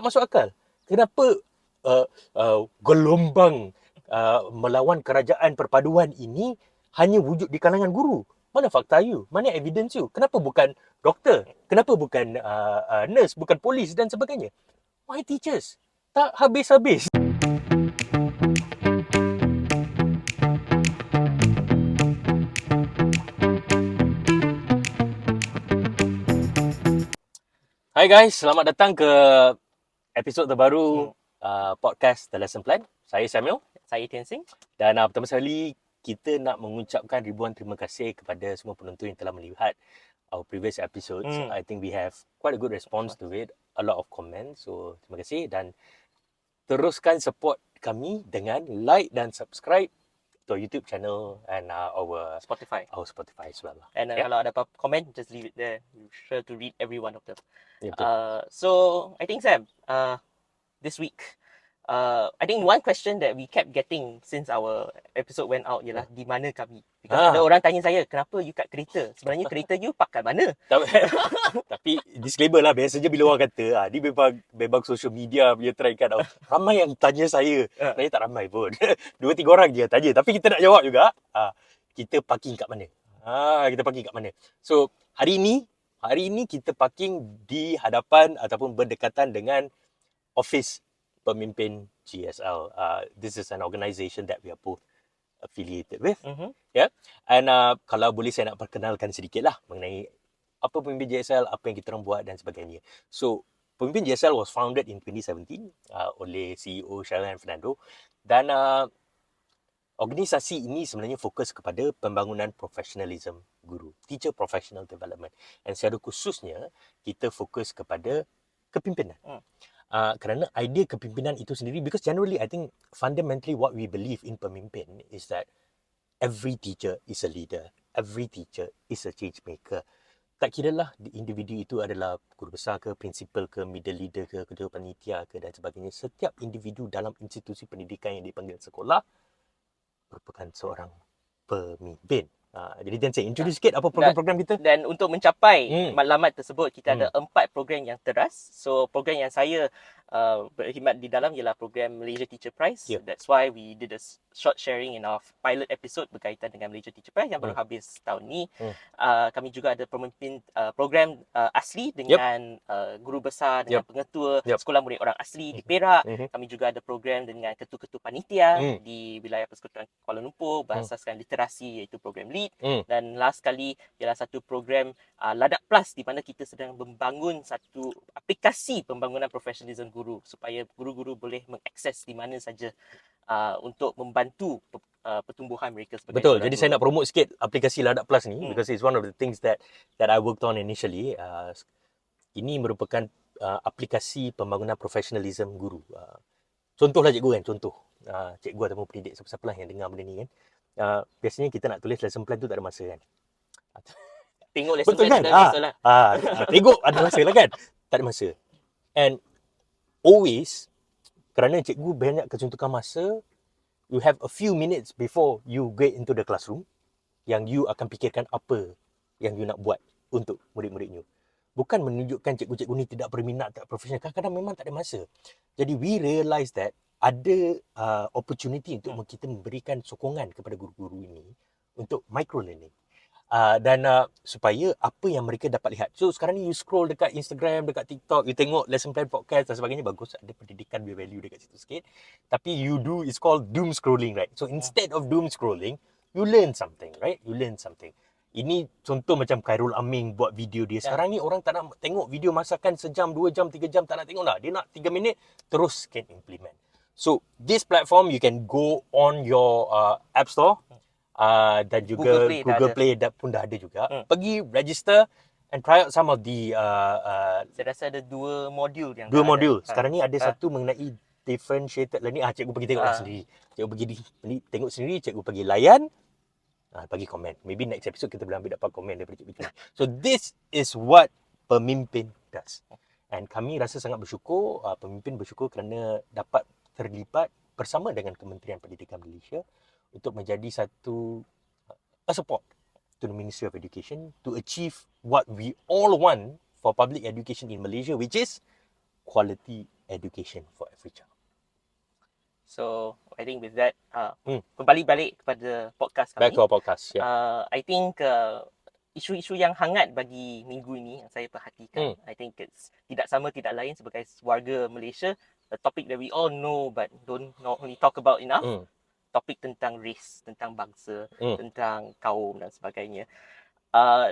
tak masuk akal. Kenapa gelombang melawan kerajaan perpaduan ini hanya wujud di kalangan guru? Mana fakta you? Mana evidence you? Kenapa bukan doktor? Kenapa bukan nurse? Bukan polis dan sebagainya? Why teachers? Tak habis-habis. Hai guys, selamat datang ke episod terbaru podcast The Lesson Plan. Saya Samuel. Saya Tian Sing. Dan pertama sekali, kita nak mengucapkan ribuan terima kasih kepada semua penonton yang telah melihat our previous episodes. I think we have quite a good response to it. A lot of comments. So, terima kasih. Dan teruskan support kami dengan like dan subscribe to our YouTube channel and our Spotify. Our Spotify as well. And kalau ada apa-apa comment, just leave it there. We're sure to read every one of them. Yeah, So, I think Sam, this week, I think one question that we kept getting since our episode went out ialah di mana kami. Because ada orang tanya saya, kenapa you kat kereta? Sebenarnya kereta you park kat mana? Tapi disclaimer lah, biasa je bila orang kata ni memang social media punya trend kan. Ramai yang tanya saya. Sebenarnya tak ramai pun. 2-3 orang je tanya. Tapi kita nak jawab juga. Kita parking kat mana? Kita parking kat mana? So, hari ini kita parking di hadapan ataupun berdekatan dengan office Pemimpin GSL. This is an organisation that we are both affiliated with. Yeah. And kalau boleh saya nak perkenalkan sedikit lah mengenai apa Pemimpin GSL, apa yang kita orang buat dan sebagainya. So, Pemimpin GSL was founded in 2017 oleh CEO Sheryl and Fernando. Dan organisasi ini sebenarnya fokus kepada pembangunan professionalism guru, teacher professional development. Dan secara khususnya, kita fokus kepada kepimpinan. Kerana idea kepimpinan itu sendiri, because generally I think fundamentally what we believe in pemimpin is that every teacher is a leader, every teacher is a change maker. Tak kira lah individu itu adalah guru besar ke, principal ke, middle leader ke, ketua panitia ke dan sebagainya. Setiap individu dalam institusi pendidikan yang dipanggil sekolah merupakan seorang pemimpin. Jadi dan saya introduce sikit apa program-program kita. Dan untuk mencapai matlamat tersebut, kita ada 4 program yang teras. So, program yang saya berkhidmat di dalam ialah program Malaysia Teacher Prize. That's why we did a short sharing in our pilot episode berkaitan dengan Malaysia Teacher Prize yang baru habis tahun ni. Kami juga ada program asli dengan guru besar, dengan pengetua sekolah murid orang asli di Perak. Kami juga ada program dengan ketua-ketua panitia di wilayah Persekutuan Kuala Lumpur berasaskan literasi, iaitu program LEAD. Dan last kali ialah satu program LADAP Plus di mana kita sedang membangun satu aplikasi pembangunan profesionalism guru supaya guru-guru boleh mengakses di mana saja untuk membantu pertumbuhan mereka sebagai Betul. Jadi guru. saya nak promote sikit aplikasi LADAP Plus ni because it's one of the things that I worked on initially. Ini merupakan aplikasi pembangunan profesionalism guru. Contohlah cikgu kan, cikgu ataupun pendidik siapa-siapa lah yang dengar benda ni kan. Biasanya kita nak tulis lesson plan tu tak ada masa kan. Tengok lesson betul plan kan? ada masa lah. Tengok ada masa lah kan. Tak ada masa. And always, kerana cikgu banyak kesuntukan masa, you have a few minutes before you get into the classroom yang you akan fikirkan apa yang you nak buat untuk murid-murid you. Bukan menunjukkan cikgu-cikgu ni tidak berminat, tak profesional. Kadang-kadang memang tak ada masa. Jadi we realise that ada opportunity untuk kita memberikan sokongan kepada guru-guru ini untuk micro-learning. Dan supaya apa yang mereka dapat lihat. So sekarang ni you scroll dekat Instagram, dekat TikTok, you tengok lesson plan podcast dan sebagainya, bagus, ada pendidikan value dekat situ sikit. Tapi you do, it's called doom scrolling, right? So instead of doom scrolling, you learn something, right? You learn something. Ini contoh macam Khairul Aming buat video dia. Sekarang ni orang tak nak tengok video masakan sejam, 2 jam, 3 jam, tak nak tengok lah. Dia nak 3 minit, terus can implement. So this platform you can go on your App Store dan juga Google Play pun dah ada juga. Pergi register and try out some of the saya rasa ada 2 modul yang modul. Sekarang ni ada satu mengenai differentiated learning. Cikgu pergi tengok sendiri. Cikgu pergi tengok sendiri, cikgu pergi layan, bagi komen. Maybe next episode kita boleh ambil dapat komen daripada cikgu. So this is what pemimpin does. And kami rasa sangat bersyukur, pemimpin bersyukur kerana dapat terlibat bersama dengan Kementerian Pendidikan Malaysia untuk menjadi satu support to the Ministry of Education to achieve what we all want for public education in Malaysia, which is quality education for every child. So I think with that, kembali balik kepada podcast Back kami. to our podcast. Yeah. I think isu-isu yang hangat bagi minggu ini yang saya perhatikan, I think it's tidak sama tidak lain sebagai warga Malaysia, a topic that we all know but don't normally talk about enough. Topik tentang race, tentang bangsa, tentang kaum dan sebagainya.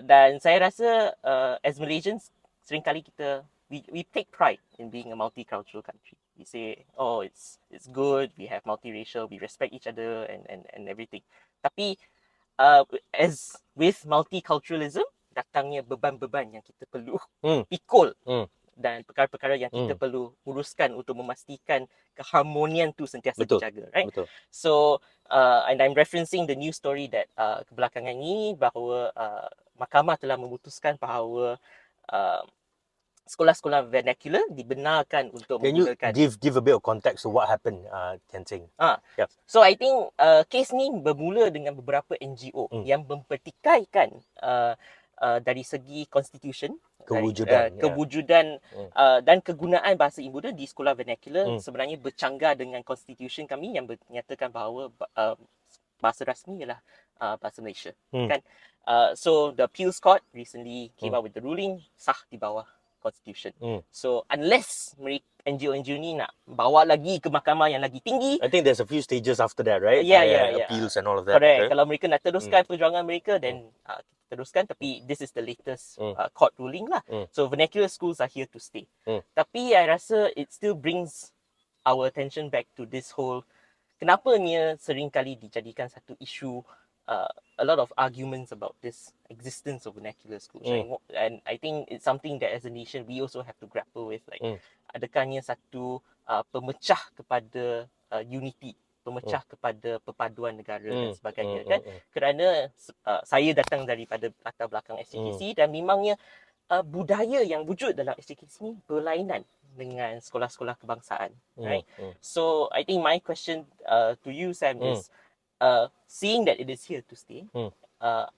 Dan saya rasa as Malaysians, seringkali kita we take pride in being a multicultural country. We say, oh, it's good, we have multiracial, we respect each other and everything. Tapi as with multiculturalism, datangnya beban-beban yang kita perlu pikul dan perkara-perkara yang kita perlu uruskan untuk memastikan keharmonian tu sentiasa dijaga, right? Betul. So and I'm referencing the news story that kebelakangan ini bahawa mahkamah telah memutuskan bahawa sekolah-sekolah vernacular dibenarkan untuk Can you menggunakan. give a bit of context to what happened, Tian Seng? Yeah. So I think kes ni bermula dengan beberapa NGO yang mempertikaikan dari segi constitution, kewujudan dan kegunaan bahasa Ibuda di sekolah vernacular sebenarnya bercanggah dengan constitution kami yang menyatakan bahawa bahasa rasmi ialah bahasa Malaysia, kan? So the appeals court recently came out with the ruling sah di bawah constitution. So unless NGO-NGO ni nak bawa lagi ke mahkamah yang lagi tinggi, I think there's a few stages after that, right? Yeah. Appeals and all of that. Correct. Okay. Kalau mereka nak teruskan perjuangan mereka, then teruskan. Tapi this is the latest court ruling lah. So vernacular schools are here to stay. Tapi I rasa it still brings our attention back to this whole, kenapa ni seringkali dijadikan satu isu, a lot of arguments about this existence of vernacular schools, right? And I think it's something that as a nation we also have to grapple with, like adakahnya satu pemecah kepada unity, pemecah kepada perpaduan negara dan sebagainya, kan? Kerana saya datang daripada latar belakang SJKC dan memangnya budaya yang wujud dalam SJKC ni berlainan dengan sekolah-sekolah kebangsaan, right? So I think my question to you, Sam, is seeing that it is here to stay,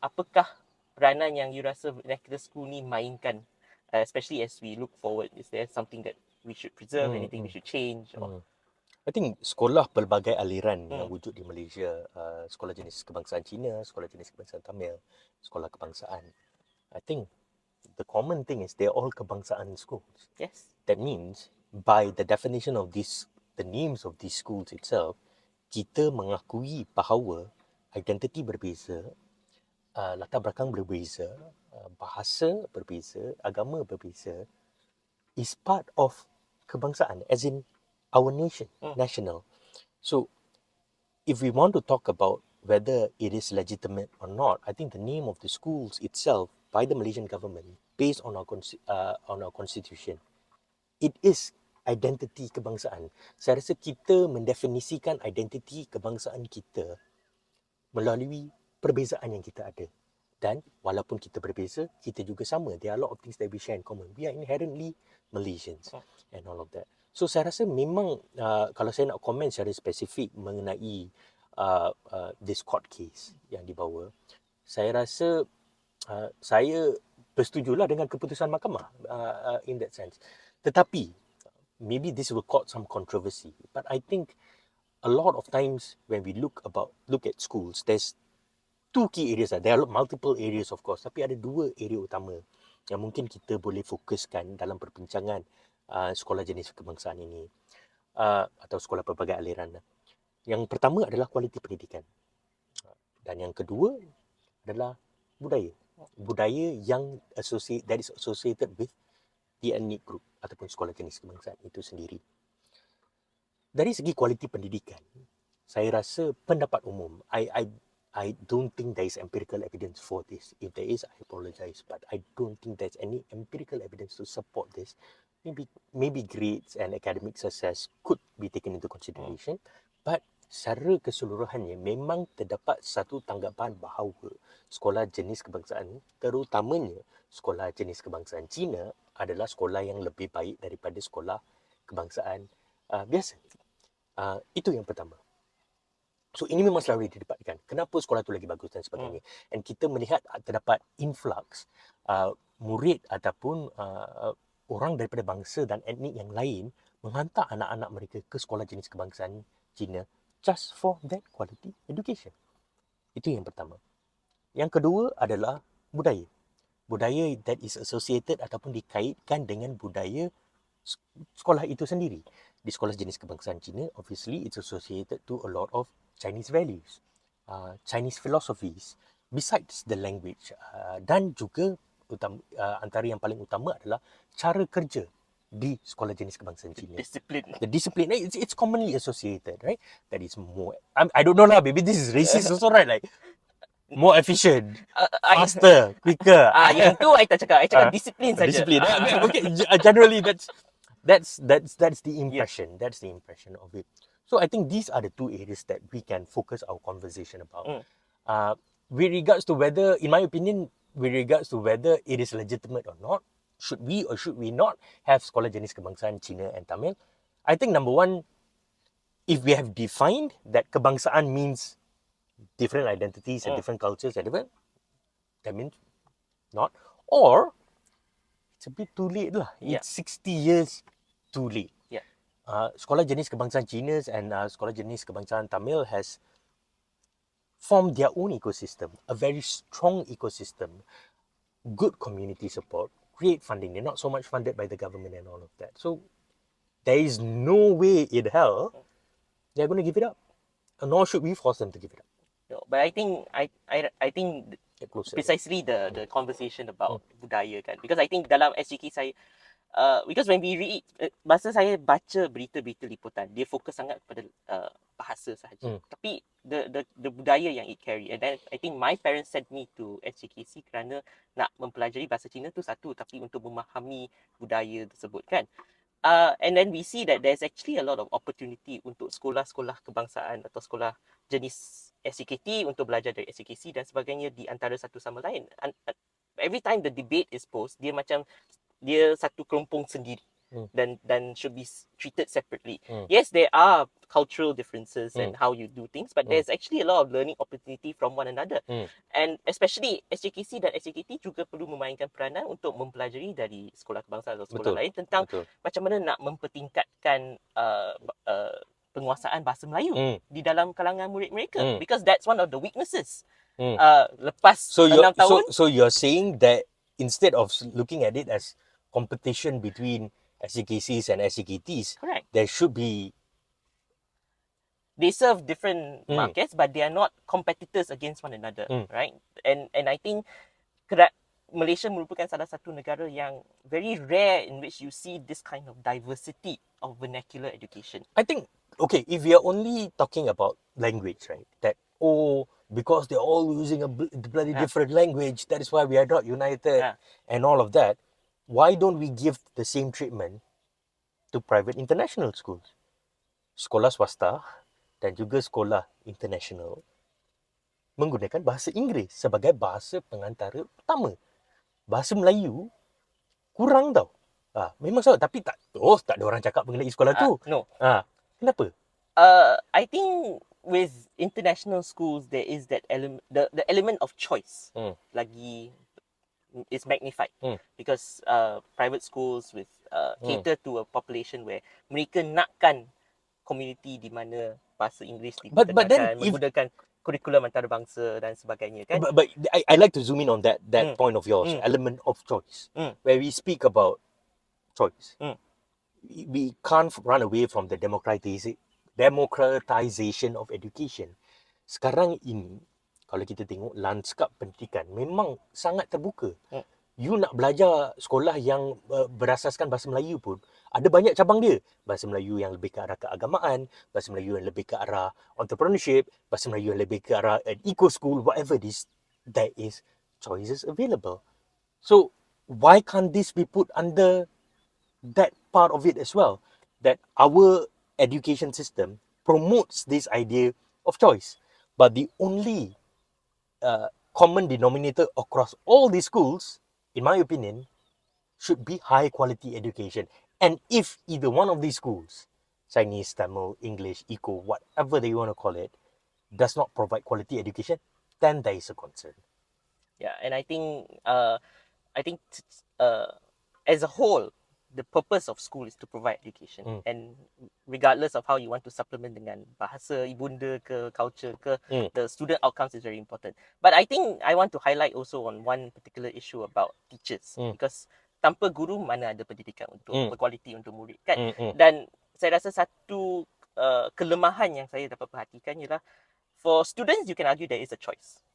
apakah peranan yang you rasa vernacular school ni mainkan, especially as we look forward? Is there something that we should preserve, anything we should change? Or? I think sekolah pelbagai aliran yang wujud di Malaysia, sekolah jenis kebangsaan Cina, sekolah jenis kebangsaan Tamil, sekolah kebangsaan. I think the common thing is they're all kebangsaan schools. Yes. That means by the definition of the names of these schools itself, kita mengakui bahawa identiti berbeza, latar belakang berbeza, bahasa berbeza, agama berbeza, is part of kebangsaan, as in our nation, national. So, if we want to talk about whether it is legitimate or not, I think the name of the schools itself by the Malaysian government, based on our constitution, it is identiti kebangsaan. Saya rasa kita mendefinisikan identiti kebangsaan kita melalui perbezaan yang kita ada. Dan walaupun kita berbeza, kita juga sama. There are a lot of things that we share in common. We are inherently Malaysians and all of that. So saya rasa memang kalau saya nak komen secara spesifik mengenai this court case yang dibawa, saya rasa saya bersetujulah dengan keputusan mahkamah in that sense. Tetapi maybe this will cause some controversy, but I think a lot of times when we look at schools, there's two key areas. There are multiple areas of course, tapi ada dua area utama yang mungkin kita boleh fokuskan dalam perbincangan sekolah jenis kebangsaan ini, atau sekolah pelbagai aliran. Yang pertama adalah kualiti pendidikan, dan yang kedua adalah budaya yang that is associated with the ethnic group ataupun sekolah jenis kebangsaan itu sendiri. Dari segi kualiti pendidikan, saya rasa pendapat umum, I don't think there is empirical evidence for this. If there is, I apologize, but I don't think there's any empirical evidence to support this. Maybe grades and academic success could be taken into consideration, but secara keseluruhannya memang terdapat satu tanggapan bahawa sekolah jenis kebangsaan, terutamanya sekolah jenis kebangsaan Cina, adalah sekolah yang lebih baik daripada sekolah kebangsaan biasa. Itu yang pertama. So ini memang selalu didebatkan. Kenapa sekolah itu lagi bagus dan sebagainya. And kita melihat terdapat influx murid ataupun orang daripada bangsa dan etnik yang lain menghantar anak-anak mereka ke sekolah jenis kebangsaan Cina just for that quality education. Itu yang pertama. Yang kedua adalah budaya. Budaya that is associated ataupun dikaitkan dengan budaya sekolah itu sendiri. Di sekolah jenis kebangsaan Cina, obviously it's associated to a lot of Chinese values, Chinese philosophies, besides the language. Dan juga antara yang paling utama adalah cara kerja di sekolah jenis kebangsaan Cina. The discipline, it's commonly associated, right? That is more, I don't know lah, maybe this is racist also, right? Like, more efficient, faster, quicker. Yang tu I tak cakap. I cakap disiplin saja. Discipline. Okay, generally that's the impression. That's the impression of it. So I think these are the two areas that we can focus our conversation about. With regards to whether, in my opinion, with regards to whether it is legitimate or not, should we or should we not have sekolah jenis kebangsaan Cina and Tamil? I think number one, if we have defined that kebangsaan means different identities and different cultures and different, that means not. Or it's a bit too late lah. It's 60 years too late. Sekolah jenis kebangsaan Cina and sekolah jenis kebangsaan Tamil has formed their own ecosystem, a very strong ecosystem, good community support, great funding. They're not so much funded by the government and all of that. So there is no way in hell they're going to give it up. Nor should we force them to give it up. No, but I think precisely the conversation about budaya kan, because I think dalam SGK saya, because when we read, masa saya baca berita-berita liputan, dia fokus sangat pada bahasa sahaja. Tapi the budaya yang it carry, and then I think my parents sent me to SGKC kerana nak mempelajari bahasa Cina tu satu, tapi untuk memahami budaya tersebut kan. And then we see that there's actually a lot of opportunity untuk sekolah-sekolah kebangsaan atau sekolah jenis SCKT untuk belajar dari SCKC dan sebagainya di antara satu sama lain. Every time the debate is posed, dia satu kelompong sendiri dan should be treated separately. Yes, there are cultural differences and how you do things, but there's actually a lot of learning opportunity from one another. And especially SJKC dan SJKT juga perlu memainkan peranan untuk mempelajari dari sekolah kebangsaan atau sekolah lain tentang macam mana nak mempertingkatkan penguasaan bahasa Melayu di dalam kalangan murid mereka, because that's one of the weaknesses. Lepas 6 tahun. So you're saying that instead of looking at it as competition between SCKCs and SCKTs, correct, there should be. They serve different markets, but they are not competitors against one another, right? And I think Malaysia merupakan salah satu negara yang very rare in which you see this kind of diversity of vernacular education. I think, okay, if we are only talking about language, right, that, because they're all using a bloody different language, that is why we are not united and all of that, why don't we give the same treatment to private international schools? Sekolah swasta dan juga sekolah international menggunakan bahasa Inggeris sebagai bahasa pengantara utama. Bahasa Melayu kurang tau. Memang salah, tapi tak ada orang cakap mengenai sekolah tu. No. Kenapa? I think with international schools there is that element, the element of choice lagi is magnified, because private schools with cater to a population where mereka nakkan community di mana bahasa Inggeris digunakan, menggunakan kurikulum antarabangsa dan sebagainya kan. But I like to zoom in on that point of yours, element of choice, where we speak about choice. We can't run away from the democratization of education. Sekarang ini, kalau kita tengok lanskap pendidikan memang sangat terbuka. You nak belajar sekolah yang berasaskan bahasa Melayu pun, ada banyak cabang dia. Bahasa Melayu yang lebih ke arah keagamaan, bahasa Melayu yang lebih ke arah entrepreneurship, bahasa Melayu yang lebih ke arah eco school, whatever it is, there is choices available. So, why can't this be put under that part of it as well? That our education system promotes this idea of choice. But the only common denominator across all these schools, in my opinion, should be high quality education. And if either one of these schools, Chinese, Tamil, English, Eco, whatever they want to call it, does not provide quality education, then there is a concern. Yeah, and I think as a whole, the purpose of school is to provide education, and regardless of how you want to supplement dengan bahasa ibunda ke culture ke, the student outcomes is very important. But I think I want to highlight also on one particular issue about teachers, because tanpa guru mana ada pendidikan untuk berkualiti untuk murid kan. Dan saya rasa satu kelemahan yang saya dapat perhatikan ialah, for students you can argue there is a choice.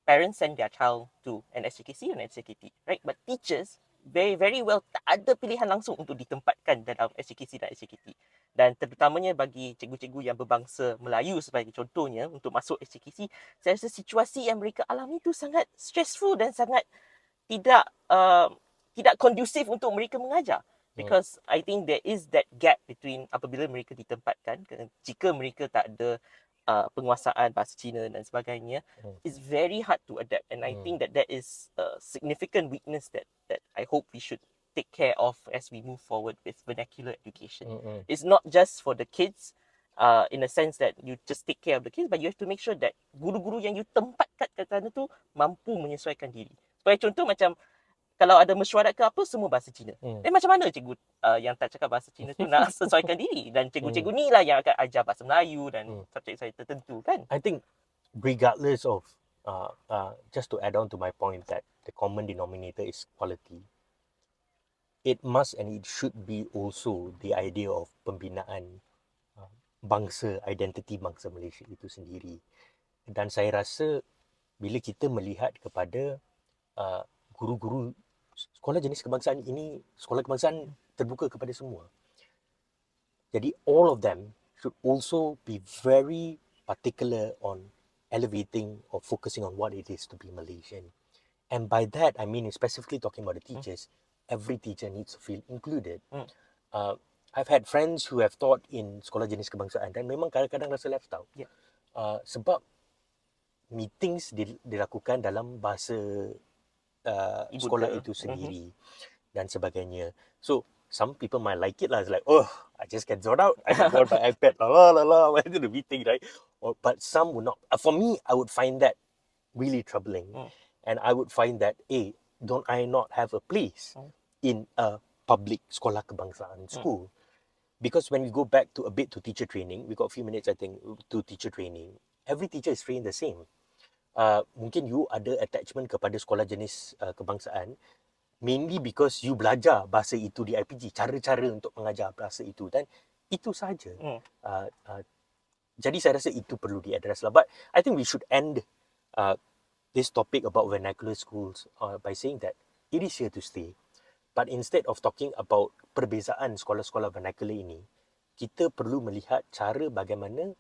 Parents send their child to an SJKC or an SJKT, right? But teachers very very well tak ada pilihan langsung untuk ditempatkan dalam SJKC dan SJKT. Dan terutamanya bagi cikgu-cikgu yang berbangsa Melayu sebagai contohnya, untuk masuk SJKC, saya rasa situasi yang mereka alami itu sangat stressful dan sangat tidak kondusif untuk mereka mengajar. Because I think there is that gap between apabila mereka ditempatkan, jika mereka tak ada penguasaan bahasa Cina dan sebagainya, it's very hard to adapt. And I think that is a significant weakness that I hope we should take care of as we move forward with vernacular education. It's not just for the kids, in a sense that you just take care of the kids, but you have to make sure that guru-guru yang you tempatkan kat sana tu mampu menyesuaikan diri. Sebagai contoh, macam kalau ada mesyuarat ke apa, semua bahasa Cina. Macam mana cikgu yang tak cakap bahasa Cina tu nak sesuaikan diri? Dan cikgu-cikgu ni lah yang akan ajar bahasa Melayu dan subjek-subjek tertentu kan? I think regardless of, just to add on to my point that the common denominator is quality, it must and it should be also the idea of pembinaan bangsa, identiti bangsa Malaysia itu sendiri. Dan saya rasa bila kita melihat kepada guru-guru sekolah jenis kebangsaan ini, sekolah kebangsaan terbuka kepada semua. Jadi all of them should also be very particular on elevating or focusing on what it is to be Malaysian. And by that, I mean specifically talking about the teachers, every teacher needs to feel included. I've had friends who have taught in sekolah jenis kebangsaan dan memang kadang-kadang rasa left out. Sebab meetings dilakukan dalam bahasa sekolah itu sendiri dan sebagainya. So some people might like it lah. It's like, oh, I just can zone out. I can go on my iPad, I do the meeting, right? But some would not. For me, I would find that really troubling, and I would find that, don't I not have a place in a public sekolah kebangsaan school? Because when we go back to a bit to teacher training, we got a few minutes I think to teacher training. Every teacher is trained the same. Mungkin you ada attachment kepada sekolah jenis kebangsaan mainly because you belajar bahasa itu di IPG, cara-cara untuk mengajar bahasa itu, dan itu saja. Jadi saya rasa itu perlu diadres lah. But I think we should end this topic about vernacular schools by saying that it is here to stay. But instead of talking about perbezaan sekolah-sekolah vernacular ini, kita perlu melihat cara bagaimana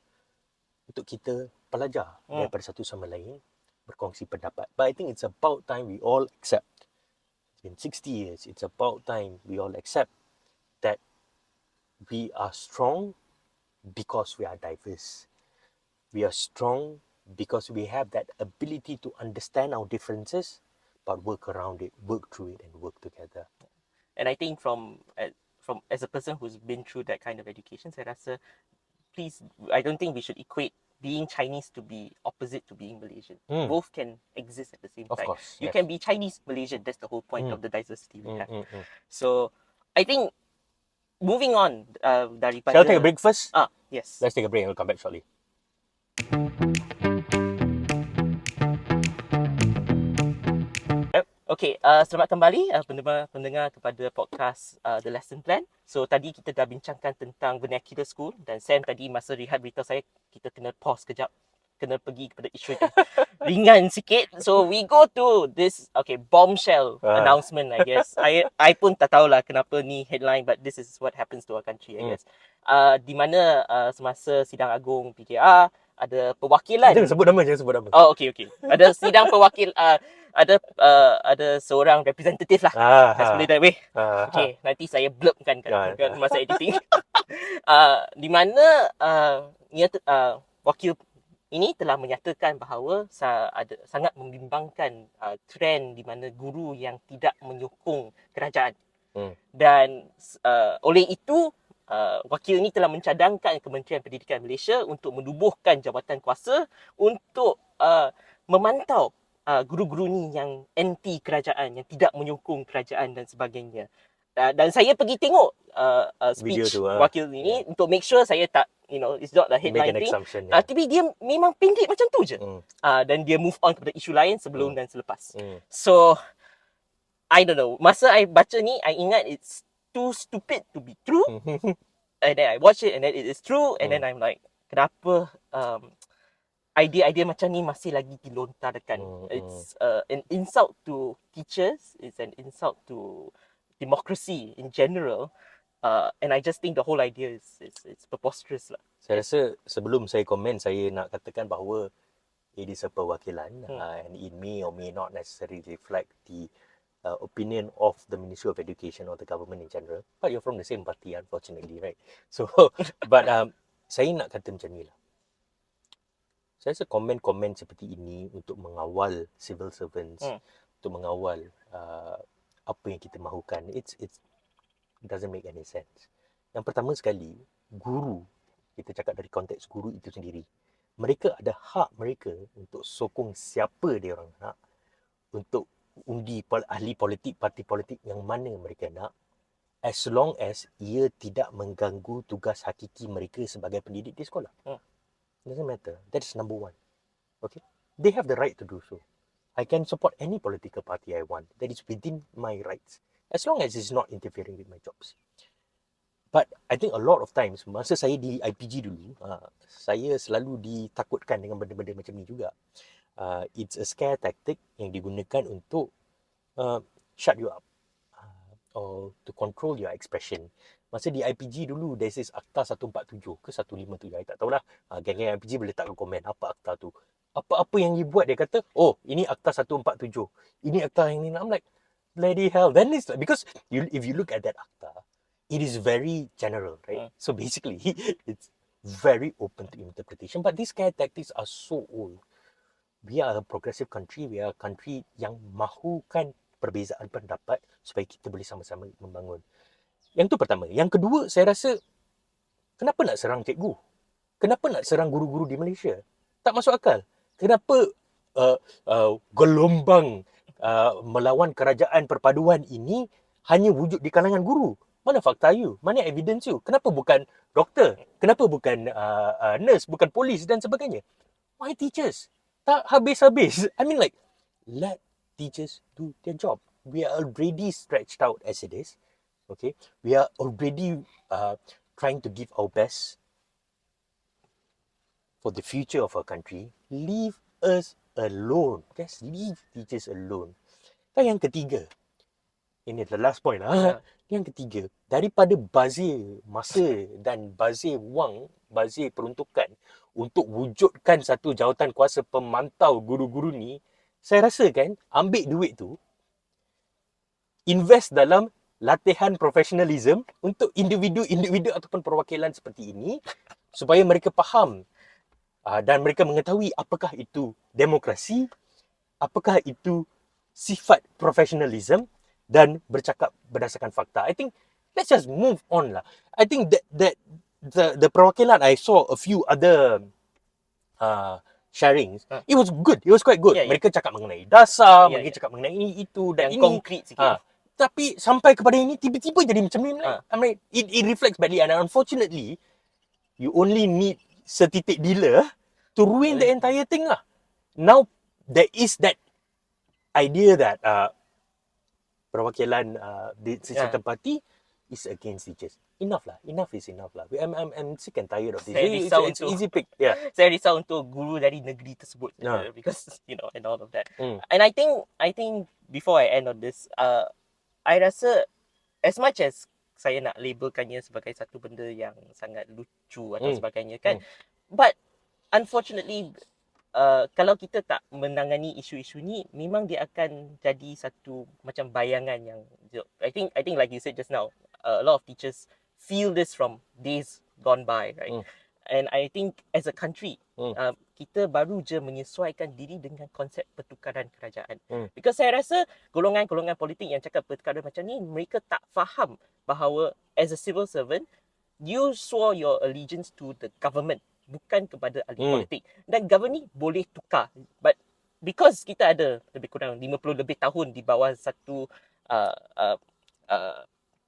untuk kita pelajar daripada satu sama lain, berkongsi pendapat. But I think it's about time we all accept. It's been 60 years. It's about time we all accept that we are strong because we are diverse. We are strong because we have that ability to understand our differences, but work around it, work through it, and work together. And I think from as a person who's been through that kind of education, saya rasa, please, I don't think we should equate being Chinese to be opposite to being Malaysian. Both can exist at the same time. Of course, you yes. can be Chinese Malaysian. That's the whole point of the diversity we have. So I think moving on daripada. Shall I take a break first? Yes. Let's take a break and we'll come back shortly. Okay, selamat kembali pendengar kepada podcast The Lesson Plan. So tadi kita dah bincangkan tentang vernacular school, dan Sam tadi masa rehat beritahu saya kita kena pause kejap, kena pergi kepada isu yang ringan sikit. So we go to this bombshell announcement, I guess. I pun tak tahulah kenapa ni headline, but this is what happens to our country, I guess. Di mana semasa sidang agung PKR ada perwakilan. Jangan sebut nama, jangan sebut nama. Oh, okay. Ada sidang perwakil, ada seorang representative lah. Let's put it that way. Okay, nanti saya blurpkan kan masa editing. Di mana wakil ini telah menyatakan bahawa sangat membimbangkan trend di mana guru yang tidak menyokong kerajaan. Dan oleh itu, wakil ini telah mencadangkan Kementerian Pendidikan Malaysia untuk menubuhkan jabatan kuasa untuk memantau guru-guru ni yang anti kerajaan, yang tidak menyokong kerajaan dan sebagainya. dan saya pergi tengok Video speech tu, wakil ini untuk make sure saya tak, it's not the Make headline an thing. assumption. Tapi dia memang pendek macam tu je. Dan dia move on kepada isu lain sebelum dan selepas. So, I don't know. Masa I baca ni, I ingat it's too stupid to be true. And then I watch it and then it is true. And then I'm like, kenapa idea-idea macam ni masih lagi dilontarkan? It's an insult to teachers. It's an insult to democracy in general. And I just think the whole idea is it's preposterous lah. Saya rasa sebelum saya komen, saya nak katakan bahawa it is a perwakilan and it may or may not necessarily reflect the opinion of the Ministry of Education or the government in general. But you're from the same party, unfortunately, right? So, but saya nak kata macam ni lah. Saya rasa komen-komen seperti ini untuk mengawal civil servants, untuk mengawal apa yang kita mahukan, it doesn't make any sense. Yang pertama sekali, guru, kita cakap dari konteks guru itu sendiri, mereka ada hak mereka untuk sokong siapa dia orang nak, untuk undi ahli politik, parti politik yang mana mereka nak, as long as ia tidak mengganggu tugas hakiki mereka sebagai pendidik di sekolah. Doesn't matter. That's number one. Okay? They have the right to do so. I can support any political party I want. That is within my rights. As long as it's not interfering with my jobs. But I think a lot of times, masa saya di IPG dulu, saya selalu ditakutkan dengan benda-benda macam ni juga. It's a scare tactic yang digunakan untuk shut you up or to control your expression. Masa di IPG dulu, there's this Akta 147 ke 157, I tak tahulah. Geng-geng IPG boleh tak komen apa akta tu. Apa-apa yang you buat, dia kata, oh, ini Akta 147. Ini akta yang ni. I'm like, bloody hell. Then it's like, because if you look at that akta, it is very general, right? So basically, it's very open to interpretation. But these scare tactics are so old. We are a progressive country. We are a country yang mahukan perbezaan pendapat supaya kita boleh sama-sama membangun. Yang tu pertama. Yang kedua, saya rasa, kenapa nak serang cikgu? Kenapa nak serang guru-guru di Malaysia? Tak masuk akal. Kenapa gelombang melawan kerajaan perpaduan ini hanya wujud di kalangan guru? Mana fakta you? Mana evidence you? Kenapa bukan doktor? Kenapa bukan nurse? Bukan polis dan sebagainya? Why teachers? Tak habis-habis. I mean like, let teachers do their job. We are already stretched out as it is. Okay? We are already trying to give our best for the future of our country. Leave us alone. Just leave teachers alone. Dan yang ketiga, ini the last point lah. Yang ketiga, daripada bazir masa dan bazir wang, bazir peruntukan untuk wujudkan satu jawatan kuasa pemantau guru-guru ni, saya rasa kan, ambil duit tu, invest dalam latihan profesionalism untuk individu-individu ataupun perwakilan seperti ini, supaya mereka faham dan mereka mengetahui apakah itu demokrasi, apakah itu sifat profesionalism, dan bercakap berdasarkan fakta. I think let's just move on lah. I think that the perwakilan, I saw a few other sharings. It was good. It was quite good. Mereka cakap mengenai dasar, mereka cakap mengenai ini itu dan yang ini konkret sikit. Tapi sampai kepada ini tiba-tiba jadi macam ni. I mean, it reflects badly, and unfortunately, you only need setitik dealer to ruin the entire thing lah. Now there is that idea that perwakilan di certain party is against teachers. Enough lah. Enough is enough lah. I'm sick and tired of this. It's easy pick. Yeah. Saya risau untuk guru dari negeri tersebut because and all of that. And I think before I end on this, I rasa as much as saya nak labelkannya sebagai satu benda yang sangat lucu atau sebagainya kan, but unfortunately kalau kita tak menangani isu-isu ni, memang dia akan jadi satu macam bayangan yang I think like you said just now, a lot of teachers feel this from days gone by, right? And I think as a country, kita baru je menyesuaikan diri dengan konsep pertukaran kerajaan. Because saya rasa golongan-golongan politik yang cakap pertukaran macam ni, mereka tak faham bahawa as a civil servant, you swore your allegiance to the government, bukan kepada ahli politik. Dan government ni boleh tukar. But because kita ada lebih kurang 50 lebih tahun di bawah satu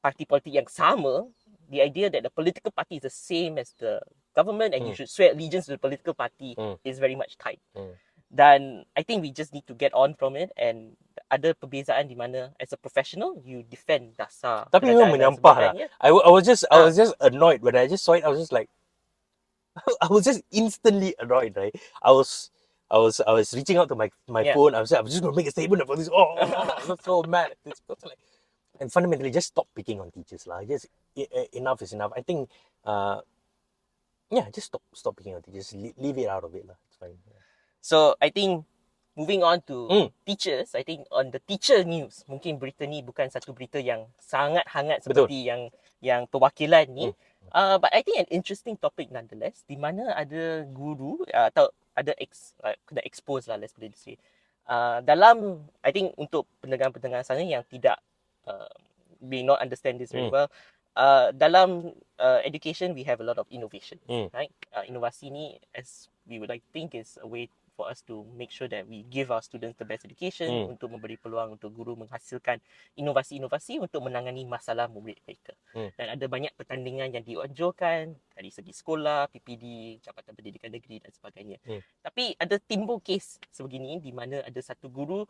parti politik yang sama, the idea that the political party is the same as the government and you should swear allegiance to the political party is very much tight. Dan I think we just need to get on from it, and ada perbezaan di mana as a professional you defend dasar Tapi kerajaan memang dan menyampah lah. sebagainya. I was just annoyed when I just saw it. I was just like, I was just instantly annoyed, right? I was reaching out to my phone. I was just going to make a statement about this. I was so mad at this. Like, and fundamentally, just stop picking on teachers, lah. Just enough is enough. I think, just stop picking on teachers. Leave it out of it, lah. It's fine. So I think moving on to teachers, I think on the teacher news, mungkin berita ni bukan satu berita yang sangat hangat seperti yang perwakilan ni. But I think an interesting topic nonetheless, di mana ada guru atau ada kena expose lah, let's put it this way. Dalam, I think untuk pendengar-pendengar sana yang tidak may not understand this very well, dalam education we have a lot of innovation, right? Inovasi ni, as we would like to think, is a way for us to make sure that we give our students the best education, untuk memberi peluang untuk guru menghasilkan inovasi-inovasi untuk menangani masalah murid mereka. Dan ada banyak pertandingan yang dianjurkan dari segi sekolah, PPD, Jabatan Pendidikan Negeri dan sebagainya. Tapi ada timbul kes sebegini di mana ada satu guru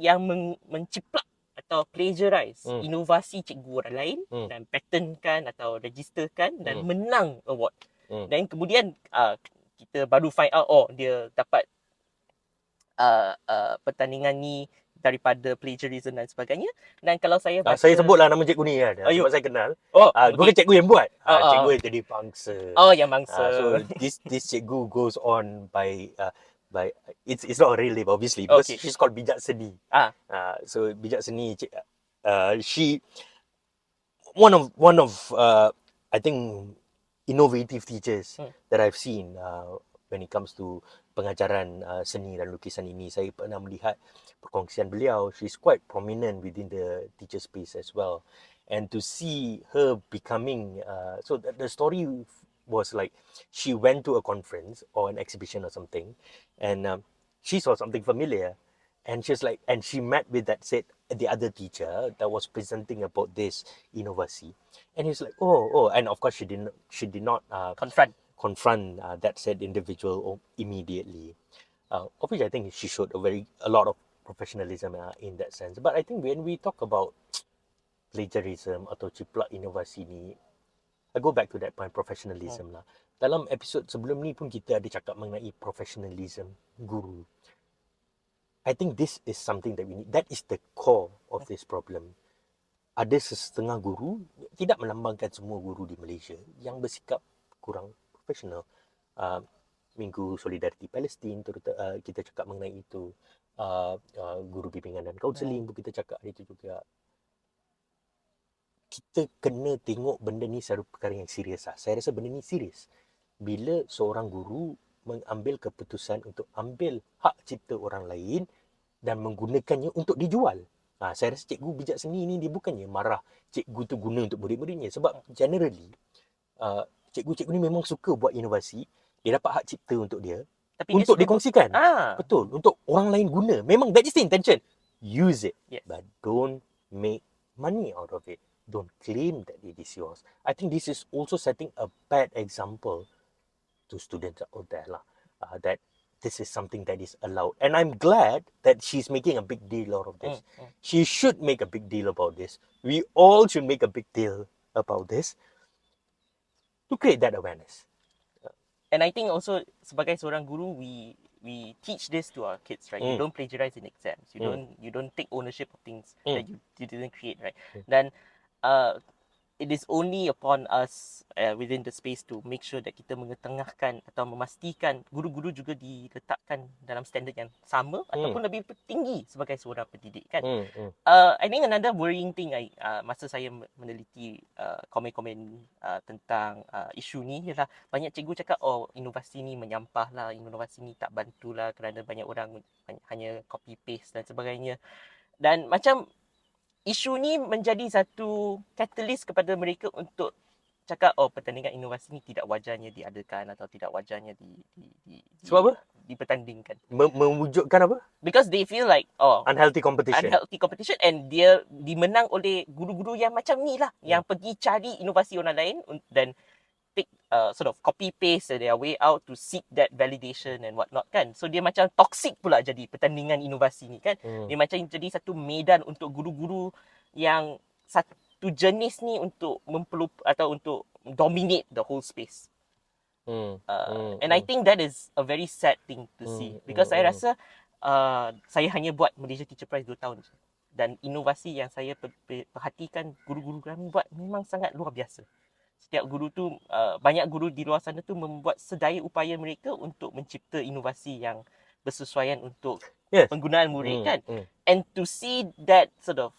yang menciplak atau plagiarize inovasi cikgu orang lain dan patentkan atau registerkan dan menang award. Dan kemudian kita baru find out, dia dapat pertandingan ni daripada plagiarism dan sebagainya. Dan kalau saya baca, saya sebutlah nama cikgu ni kan, sebab saya kenal. Bukan cikgu yang buat, cikgu yang jadi bangsa. Yang bangsa. So this cikgu goes on by it's not a real name obviously, because she's called Bijak Seni. So Bijak Seni, she one of I think innovative teachers that I've seen when it comes to pengajaran seni dan lukisan ini. Saya pernah melihat perkongsian beliau. She's quite prominent within the teacher space as well. And to see her becoming, so the story was like, she went to a conference or an exhibition or something, and she saw something familiar. And she's like, and she met with the other teacher that was presenting about this Inovasi, and he's like, and of course she did not confront that said individual immediately. Of which I think she showed a lot of professionalism in that sense. But I think when we talk about plagiarism atau ciplak inovasi ni, I go back to that point, professionalism lah. Dalam episod sebelum ni pun kita ada cakap mengenai professionalism guru. I think this is something that we need. That is the core of this problem. Ada setengah guru, tidak melambangkan semua guru di Malaysia, yang bersikap kurang profesional. Minggu Solidariti Palestin, kita cakap mengenai itu. Guru bimbingan dan kaunseling pun kita cakap itu juga. Kita kena tengok benda ni secara perkara yang serius lah. Saya rasa benda ni serius. Bila seorang guru mengambil keputusan untuk ambil hak cipta orang lain dan menggunakannya untuk dijual. Saya rasa cikgu bijak seni ni dia bukannya marah cikgu tu guna untuk murid-muridnya. Sebab generally, cikgu-cikgu ni memang suka buat inovasi. Dia dapat hak cipta untuk dia. Tapi untuk dikongsikan. Betul. Untuk orang lain guna. Memang that is the intention. Use it. Yes. But don't make money out of it. Don't claim that it is yours. I think this is also setting a bad example to students out there lah, that this is something that is allowed. And I'm glad that she's making a big deal out of this. She should make a big deal about this. We all should make a big deal about this to create that awareness. And I think also sebagai seorang guru, we teach this to our kids, right? You don't plagiarize in exams. You don't take ownership of things that you didn't create, right? Dan it is only upon us within the space to make sure that kita mengetengahkan atau memastikan guru-guru juga diletakkan dalam standard yang sama ataupun lebih tinggi sebagai seorang pendidik, kan? I think another worrying thing masa saya meneliti komen-komen tentang isu ni ialah banyak cikgu cakap, inovasi ni menyampah lah, inovasi ni tak bantulah kerana banyak orang hanya copy paste dan sebagainya. Dan macam isu ni menjadi satu catalyst kepada mereka untuk cakap, pertandingan inovasi ni tidak wajarnya diadakan atau tidak wajarnya sebab apa? dipertandingkan. Mewujudkan apa? Because they feel like Unhealthy competition. unhealthy competition, and dia dimenang oleh guru-guru yang macam ni lah, yang pergi cari inovasi orang lain dan take sort of copy paste their way out to seek that validation and whatnot kan. So dia macam toxic pula jadi pertandingan inovasi ni kan. Dia macam jadi satu medan untuk guru-guru yang satu jenis ni untuk atau untuk dominate the whole space. And I think that is a very sad thing to see, because saya rasa saya hanya buat Malaysia Teacher Prize 2 tahun je. Dan inovasi yang saya perhatikan guru-guru kami buat memang sangat luar biasa. Setiap guru tu, banyak guru di luar sana tu membuat sedaya upaya mereka untuk mencipta inovasi yang bersesuaian untuk penggunaan murid kan. And to see that sort of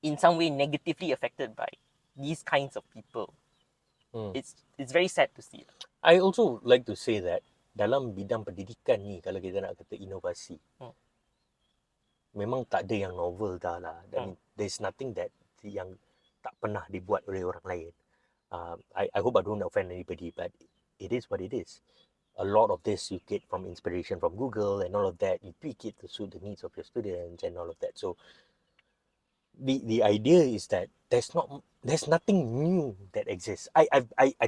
in some way negatively affected by these kinds of people, it's very sad to see. I also like to say that dalam bidang pendidikan ni, kalau kita nak kata inovasi, memang tak ada yang novel dah lah. Dan there's nothing that yang tak pernah dibuat oleh orang lain. I hope I don't offend anybody, but it is what it is. A lot of this you get from inspiration from Google and all of that. You tweak it to suit the needs of your students and all of that. So the idea is that there's nothing new that exists. I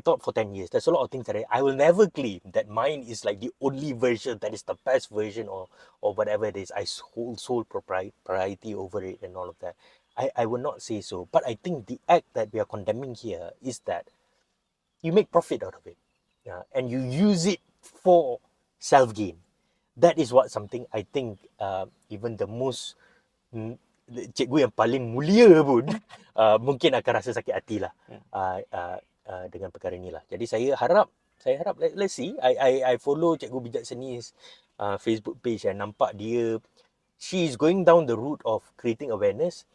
thought for 10 years there's a lot of things that I will never claim that mine is like the only version, that is the best version, or whatever it is. I hold sole propriety over it and all of that. I would not say so, but I think the act that we are condemning here is that you make profit out of it, and you use it for self-gain. That is what something I think even the most cikgu yang paling mulia pun mungkin akan rasa sakit hati lah dengan perkara ni lah. Jadi saya harap let's see, I follow Cikgu Bijak Seni's Facebook page dan nampak she is going down the route of creating awareness.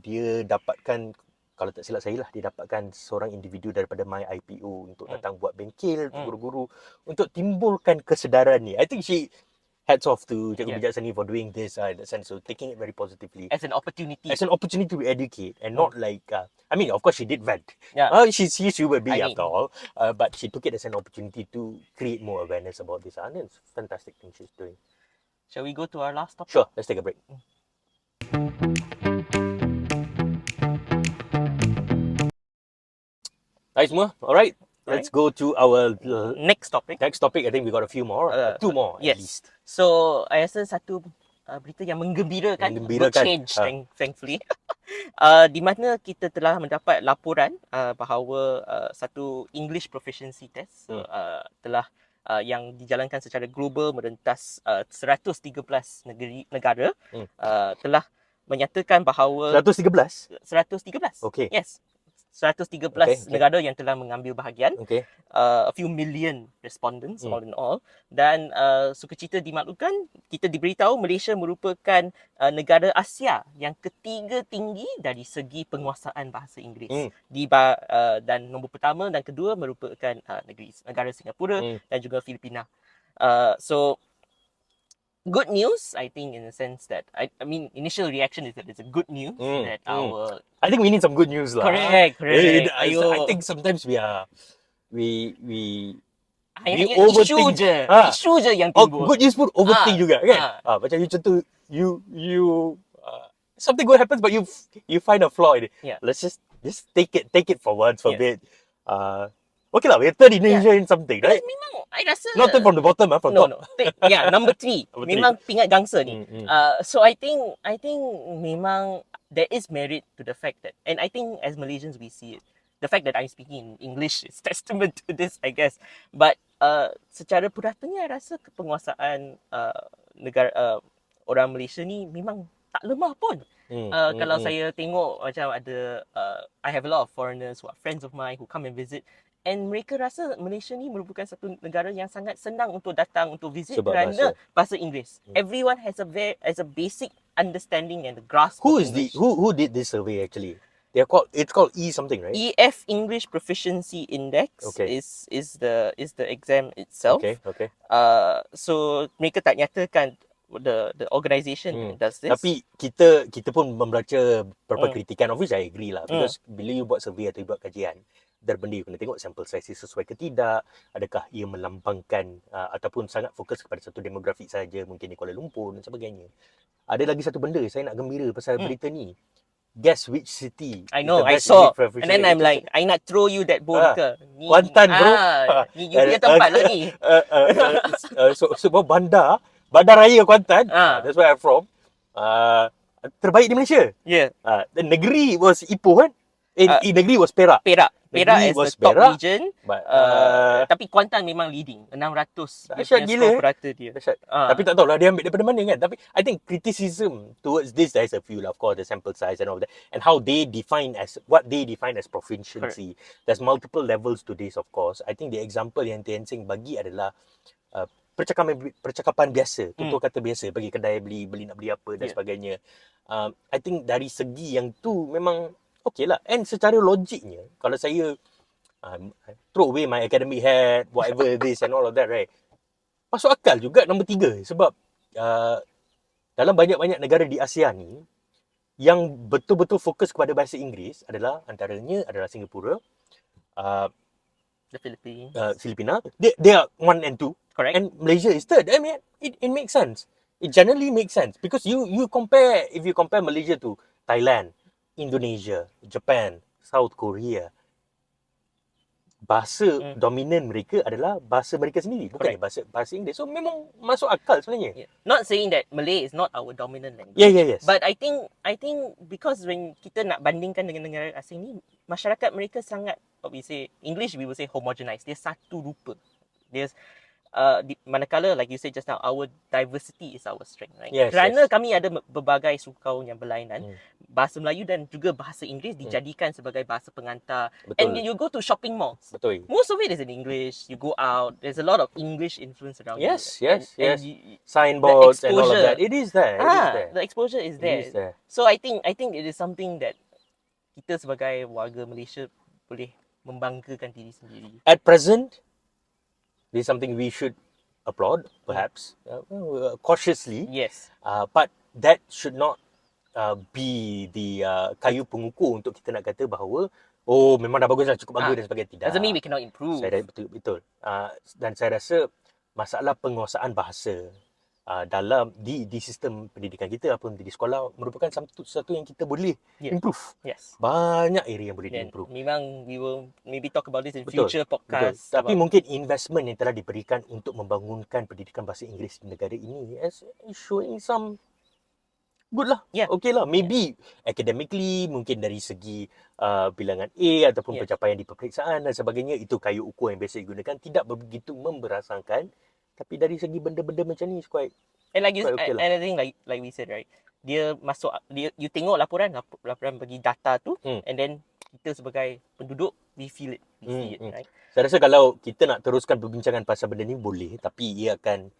Dia dapatkan, kalau tak silap saya lah, dia dapatkan seorang individu daripada My IPO untuk datang buat bengkel untuk guru-guru untuk timbulkan kesedaran ni. I think hats off to Cikgu Bijak Seni for doing this in that sense, so taking it very positively As an opportunity to educate and not like I mean, of course she did vent. She's human being after all, but she took it as an opportunity to create more awareness about this, and it's a fantastic thing she's doing. Shall we go to our last topic? Sure, let's take a break. Hai semua, alright. Let's go to our next topic. Next topic, I think we got a few more, 2 more at least. So, I rasa satu berita yang menggembirakan, change thankfully. Di mana kita telah mendapat laporan bahawa satu English proficiency test telah yang dijalankan secara global merentas 113 negara telah menyatakan bahawa 113? Okay. Yes. 113 negara yang telah mengambil bahagian. A few million respondents all in all. Dan sukacita dimaklumkan, kita diberitahu Malaysia merupakan negara Asia yang ketiga tinggi dari segi penguasaan bahasa Inggeris. Dan nombor pertama dan kedua merupakan negara Singapura dan juga Filipina. So good news, I think, in the sense that I mean, initial reaction is that it's a good news that our. I think we need some good news lah. Correct. I think sometimes we overthink je. Isu je yang timbul. Good news pun overthink juga kan. Macam you contoh you something good happens but you find a flaw in it. Let's just take it for once for a bit. Okay lah, we're third in Asia in something, right? Memang, I rasa... Not from the bottom, from top. No. Number 3. Memang pingat gangsa ni. So I think memang there is merit to the fact that, and I think as Malaysians we see it, the fact that I'm speaking in English is testament to this, I guess. But secara puratanya, I rasa penguasaan negara orang Malaysia ni memang tak lemah pun. Kalau saya tengok macam ada, I have a lot of foreigners who are friends of mine who come and visit. And mereka rasa Malaysia ni merupakan satu negara yang sangat senang untuk datang untuk visit kerana bahasa Inggeris. Everyone has a basic understanding and the grasp. Who did this survey actually? It's called E something, right? EF English Proficiency Index is the exam itself. Okay. So mereka tak nyatakan the organisation does this. Tapi kita pun membaca beberapa kritikan, of which I agree lah, because bila you buat survey atau you buat kajian, Dan benda you kena tengok sampel size sesuai ke tidak, adakah ia melambangkan ataupun sangat fokus kepada satu demografik saja, mungkin di Kuala Lumpur dan sebagainya. Ada lagi satu benda saya nak gembira pasal berita ni. Guess which city I is know, the I best saw. English And then I'm like, I nak throw you that bowl ke. Ni, Kuantan, bro. Ni you punya tempat lah ni. Sebuah bandar raya Kuantan. That's where I'm from. Terbaik di Malaysia. Yeah. The negeri was Ipoh kan? Negeri was Perak. Perak Negeri is was the top Perak, region. But, tapi Kuantan memang leading. 600 dahsyat dia punya gila, skor purata dia. dahsyat. Tapi tak tahulah dia ambil daripada mana kan. Tapi I think criticism towards this, there's a few lah, of course, the sample size and all that. And how they define as, what they define as proficiency. There's multiple levels to this, of course. I think the example yang Tian bagi adalah percakapan biasa, tutur kata biasa, pergi kedai beli nak beli apa dan sebagainya. I think dari segi yang tu memang okay lah. And secara logiknya, kalau saya throw away my academic hat, whatever this and all of that, right, masuk akal juga nombor 3. Sebab dalam banyak-banyak negara di ASEAN ni, yang betul-betul fokus kepada bahasa Inggeris antaranya adalah Singapura, The Philippines, Filipina. They are 1 and 2. Correct. And Malaysia is 3rd. I mean, it makes sense. It generally makes sense. Because you compare, if you compare Malaysia to Thailand, Indonesia, Japan, South Korea, bahasa dominan mereka adalah bahasa mereka sendiri, bukannya bahasa Inggeris. So memang masuk akal sebenarnya. Yeah. Not saying that Malay is not our dominant language. Yes. But I think because when kita nak bandingkan dengan negara asing ni, masyarakat mereka sangat, what we say, English we will say homogenized. Dia satu rupa. There's manakala, like you said just now, our diversity is our strength, right? Yes, Kerana kami ada berbagai suku yang berlainan, bahasa Melayu dan juga bahasa Inggeris dijadikan sebagai bahasa pengantar. Betul. And you go to shopping malls, Betul. most of it is in English. You go out, there's a lot of English influence around you. Yes. And Signboards and all of that. It is there. The exposure is there. It is there. So I think it is something that kita sebagai warga Malaysia boleh membanggakan diri sendiri. At present, this is something we should applaud, perhaps, cautiously. Yes. But that should not be the kayu pengukur untuk kita nak kata bahawa memang dah bagus dah, cukup bagus dan sebagainya. Tidak. Doesn't mean we cannot improve. Betul. Dan saya rasa masalah penguasaan bahasa dalam di sistem pendidikan kita ataupun di sekolah merupakan satu yang kita boleh improve. Yes. Banyak area yang boleh diimprove. Memang we will maybe talk about this in Betul. future podcast. Tapi mungkin investment yang telah diberikan untuk membangunkan pendidikan bahasa Inggeris di negara ini is showing some good lah. Okay lah. Maybe academically, mungkin dari segi bilangan A ataupun pencapaian di peperiksaan dan sebagainya, itu kayu ukur yang biasa digunakan, tidak begitu memberasakan. Tapi dari segi benda-benda macam ni quite, and like okay lah. and I think like we said, right, dia masuk, you tengok laporan bagi data tu, and then kita sebagai penduduk we feel it, we see it, right? Saya rasa kalau kita nak teruskan perbincangan pasal benda ni boleh, tapi ia akan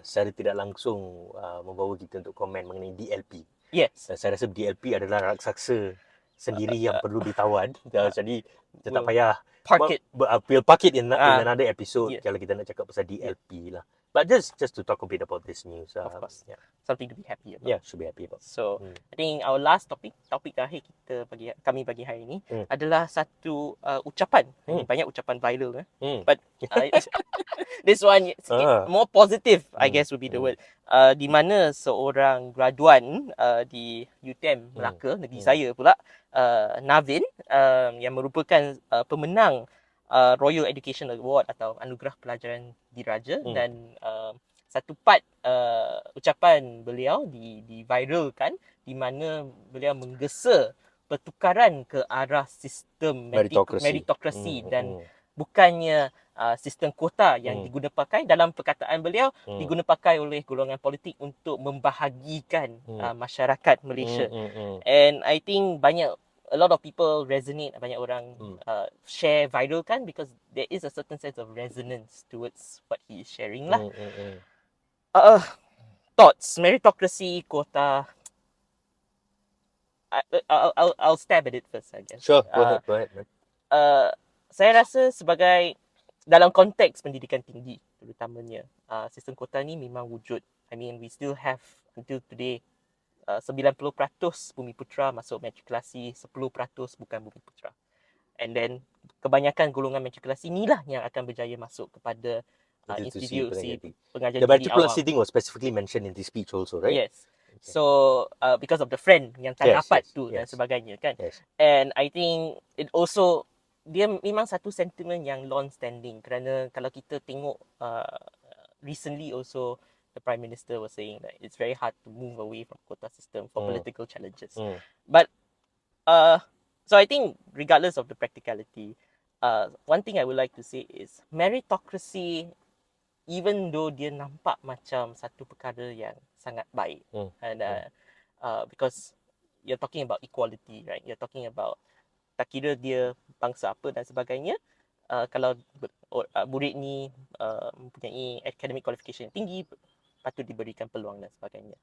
secara tidak langsung membawa kita untuk komen mengenai DLP. Yes. Saya rasa DLP adalah raksasa sendiri yang perlu ditawan. Jadi kita tak payah we'll park it in another episode kalau kita nak cakap pasal DLP lah. But just to talk a bit about this news. Of course. Something to be happy about. Yeah, should be happy about. So, I think our last topik terakhir kami bagi hari ini adalah satu ucapan. Banyak ucapan viral. But this one more positive, I guess would be the word. Di mana seorang graduan di UTM Melaka, negeri saya pula, Navin, yang merupakan pemenang Royal Education Award atau Anugerah Pelajaran Diraja, dan satu part ucapan beliau diviralkan di mana beliau menggesa pertukaran ke arah sistem meritokrasi dan bukannya sistem kuota yang diguna pakai. Dalam perkataan beliau, diguna pakai oleh golongan politik untuk membahagikan masyarakat Malaysia. And I think a lot of people resonate, banyak orang share viral kan, because there is a certain sense of resonance towards what he is sharing lah. Thoughts, meritokrasi, quota. I'll stab at it first, I guess. Sure, go ahead. Saya rasa sebagai dalam konteks pendidikan tinggi terutamanya, sistem quota ni memang wujud. I mean, we still have until today 90% Bumi Putra masuk Meritokrasi, 10% bukan Bumi Putra. And then kebanyakan golongan meritokrasi inilah yang akan berjaya masuk kepada Institusi institusi pengajian pengajian the tinggi particular awam. thing was specifically mentioned in this speech also, right? Yes. So because of the friend yang tak Yes, dapat yes, tu dan yes. sebagainya kan. Yes. And I think it also dia memang satu sentiment yang long standing, kerana kalau kita tengok recently also the Prime Minister was saying that it's very hard to move away from quota system for political challenges. But so I think regardless of the practicality, one thing I would like to say is meritocracy, even though dia nampak macam satu perkara yang sangat baik, and because you're talking about equality, right? You're talking about tak kira dia bangsa apa dan sebagainya, kalau murid ni mempunyai academic qualification yang tinggi, patut diberikan peluang dan sebagainya.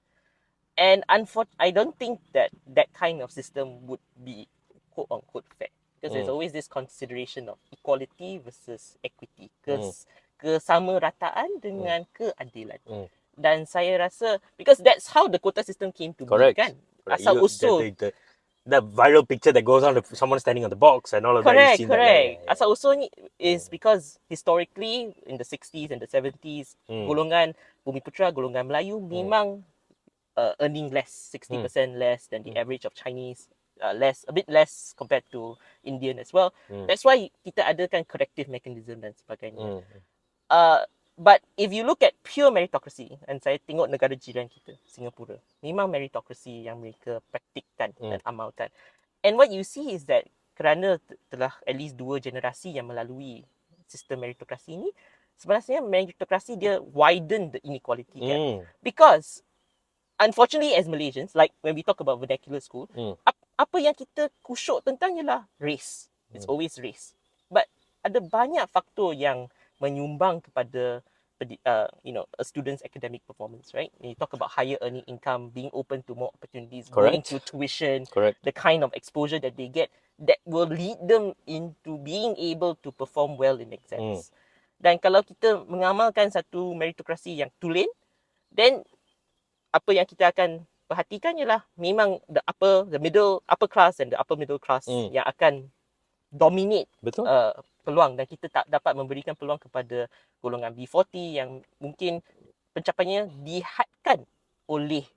And I don't think that kind of system would be quote unquote fair, because there's always this consideration of equality versus equity, kesamarataan dengan keadilan. Dan saya rasa because that's how the quota system came to be, kan? Asal usul the viral picture that goes on of someone standing on the box and all of that. You've seen that, correct. yeah. Asal usul ni is because historically in the 60s and the 70s, golongan Bumiputera, golongan Melayu memang earning less, 60% less than the average of Chinese, a bit less compared to Indian as well. That's why kita adakan corrective mechanism dan sebagainya. But if you look at pure meritocracy, and saya tengok negara jiran kita, Singapura, memang meritocracy yang mereka praktikkan dan amalkan. And what you see is that kerana telah at least 2 generasi yang melalui sistem meritokrasi ini, sebenarnya meritokrasi dia widen the inequality gap. Because unfortunately as Malaysians, like when we talk about vernacular school, apa yang kita kusyuk tentang ialah race. It's always race. But ada banyak faktor yang menyumbang kepada a student's academic performance, right? When you talk about higher earning income, being open to more opportunities, going to tuition, the kind of exposure that they get, that will lead them into being able to perform well in exams. Dan kalau kita mengamalkan satu meritokrasi yang tulen, then apa yang kita akan perhatikan ialah memang the upper class and the upper middle class yang akan dominate peluang, dan kita tak dapat memberikan peluang kepada golongan B40 yang mungkin pencapaiannya dihadkan oleh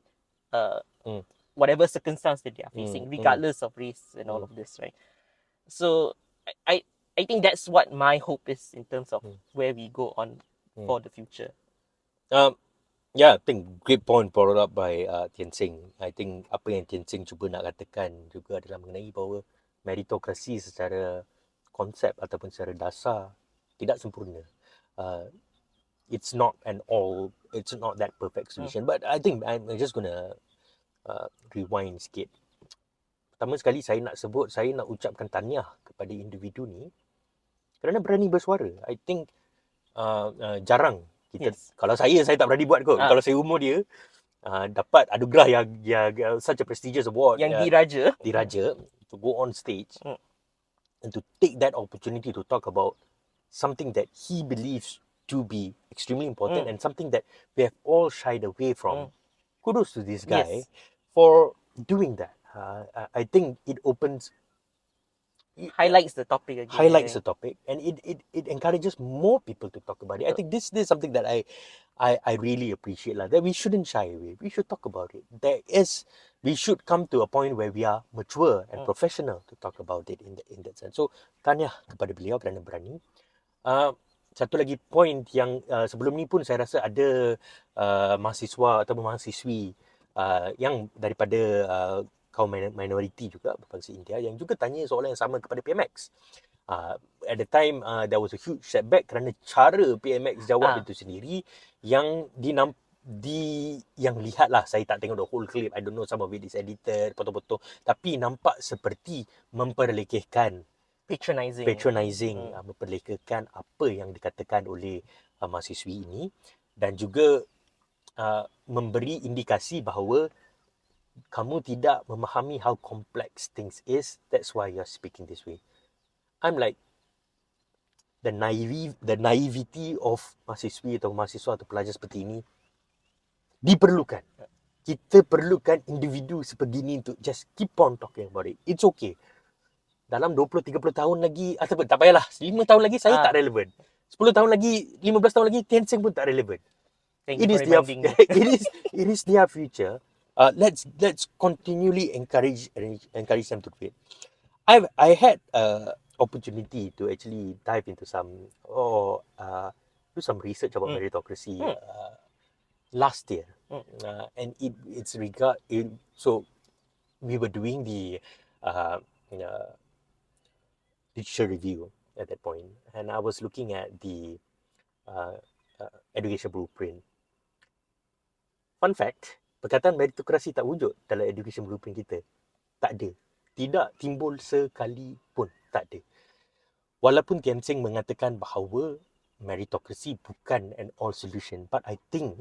whatever circumstance that they are facing, regardless of race and all of this, right? So I think that's what my hope is in terms of where we go on for the future. Yeah, I think great point brought up by Tian Sing. I think apa yang Tian Sing cuba nak katakan juga adalah mengenai bahawa meritokrasi secara konsep ataupun secara dasar tidak sempurna. It's not that perfect solution. But I think I'm just gonna rewind sikit. Pertama sekali saya nak ucapkan tahniah kepada individu ni kerana berani bersuara. I think jarang kita, kalau saya tak berani buat kot. Kalau saya umur dia, dapat anugerah yang such a prestigious award yang diraja to go on stage and to take that opportunity to talk about something that he believes to be extremely important and something that we have all shied away from. Kudos to this guy for doing that. I think it highlights the topic again. Highlights the topic, and it encourages more people to talk about it. I think this is something that I really appreciate, that we shouldn't shy away. We should talk about it. We should come to a point where we are mature and professional to talk about it in that sense. So tahniah kepada beliau kerana berani. Satu lagi point yang sebelum ni pun saya rasa ada mahasiswa atau mahasiswi yang daripada kaum minoriti juga berbangsa India yang juga tanya soalan yang sama kepada PMX. At the time there was a huge setback kerana cara PMX jawab itu sendiri yang yang lihatlah, saya tak tengok the whole clip, I don't know, some of it is edited potong-potong, tapi nampak seperti memperlekehkan, patronizing, memperlekehkan apa yang dikatakan oleh mahasiswi ini, dan juga memberi indikasi bahawa kamu tidak memahami how complex things is, that's why you're speaking this way. I'm like, the naivety of mahasiswi atau mahasiswa atau pelajar seperti ini diperlukan. Kita perlukan individu sebegini untuk just keep on talking about it. It's okay. dalam 20-30 tahun lagi, ataupun tak payahlah, 5 tahun lagi saya tak relevan. 10 tahun lagi, 15 tahun lagi, Tencent pun tak relevan. Thank you for reminding me. It is their future. Let's continually encourage them to do it. I had opportunity to actually dive into some do some research about meritocracy last year, and so we were doing the uh, literature review at that point, and I was looking at the education blueprint. Fun fact, perkataan meritokrasi tak wujud dalam education blueprint kita. Tak ada. Tidak timbul sekali pun. Tak ada. Walaupun Tian Seng mengatakan bahawa meritokrasi bukan an all solution, but I think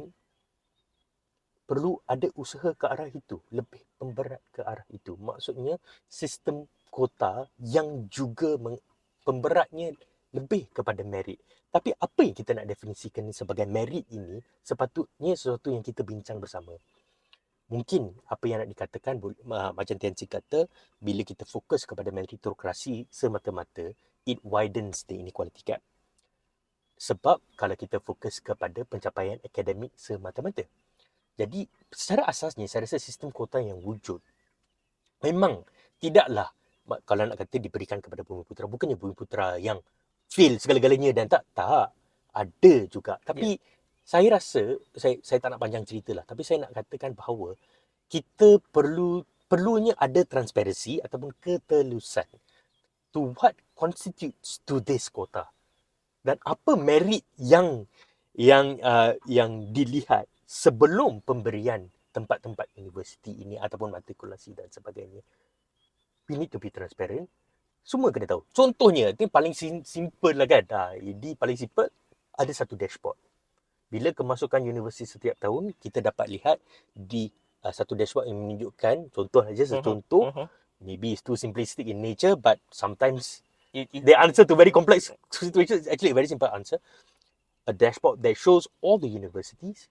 perlu ada usaha ke arah itu, lebih pemberat ke arah itu. Maksudnya sistem kota yang juga pemberatnya lebih kepada merit. Tapi apa yang kita nak definisikan sebagai merit ini sepatutnya sesuatu yang kita bincang bersama. Mungkin apa yang nak dikatakan macam Tian Seng kata, bila kita fokus kepada meritokrasi semata-mata, it widens the inequality gap. Sebab kalau kita fokus kepada pencapaian akademik semata-mata. Jadi secara asasnya saya rasa sistem kota yang wujud memang tidaklah, kalau nak kata, diberikan kepada Bumiputera. Bukannya Bumiputera yang fail segala-galanya dan tak ada juga. Tapi saya rasa, saya tak nak panjang cerita lah, tapi saya nak katakan bahawa kita perlunya ada transparansi ataupun ketelusan to what constitutes to this quota, dan apa merit yang dilihat sebelum pemberian tempat-tempat universiti ini ataupun matrikulasi dan sebagainya. We need to be transparent. Semua kena tahu. Contohnya, itu paling simple lah kan. Ini paling simple, ada satu dashboard. Bila kemasukan universiti setiap tahun, kita dapat lihat di satu dashboard yang menunjukkan, contoh saja, secontoh, maybe it's too simplistic in nature, but sometimes the answer to very complex situations is actually a very simple answer. A dashboard that shows all the universities.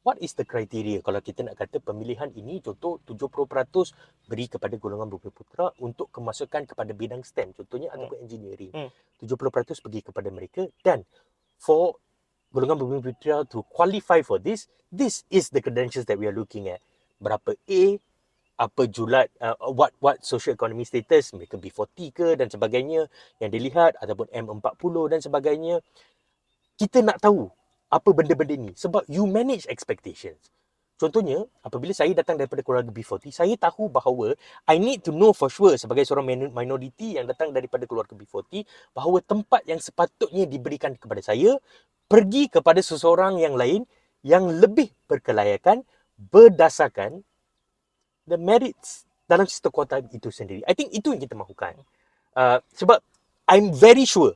What is the criteria? Kalau kita nak kata pemilihan ini, contoh 70% beri kepada golongan Bumiputera untuk kemasukan kepada bidang STEM, contohnya, ataupun engineering. 70% pergi kepada mereka, dan for golongan Bumiputera to qualify for this is the credentials that we are looking at. Berapa A, apa julat, what social economy status, mereka B40 ke dan sebagainya yang dilihat, ataupun M40 dan sebagainya. Kita nak tahu apa benda-benda ni sebab you manage expectations. Contohnya, apabila saya datang daripada keluarga B40, saya tahu bahawa I need to know for sure sebagai seorang minoriti yang datang daripada keluarga B40 bahawa tempat yang sepatutnya diberikan kepada saya pergi kepada seseorang yang lain yang lebih berkelayakan berdasarkan the merits dalam sistem kota itu sendiri. I think itu yang kita mahukan. Sebab I'm very sure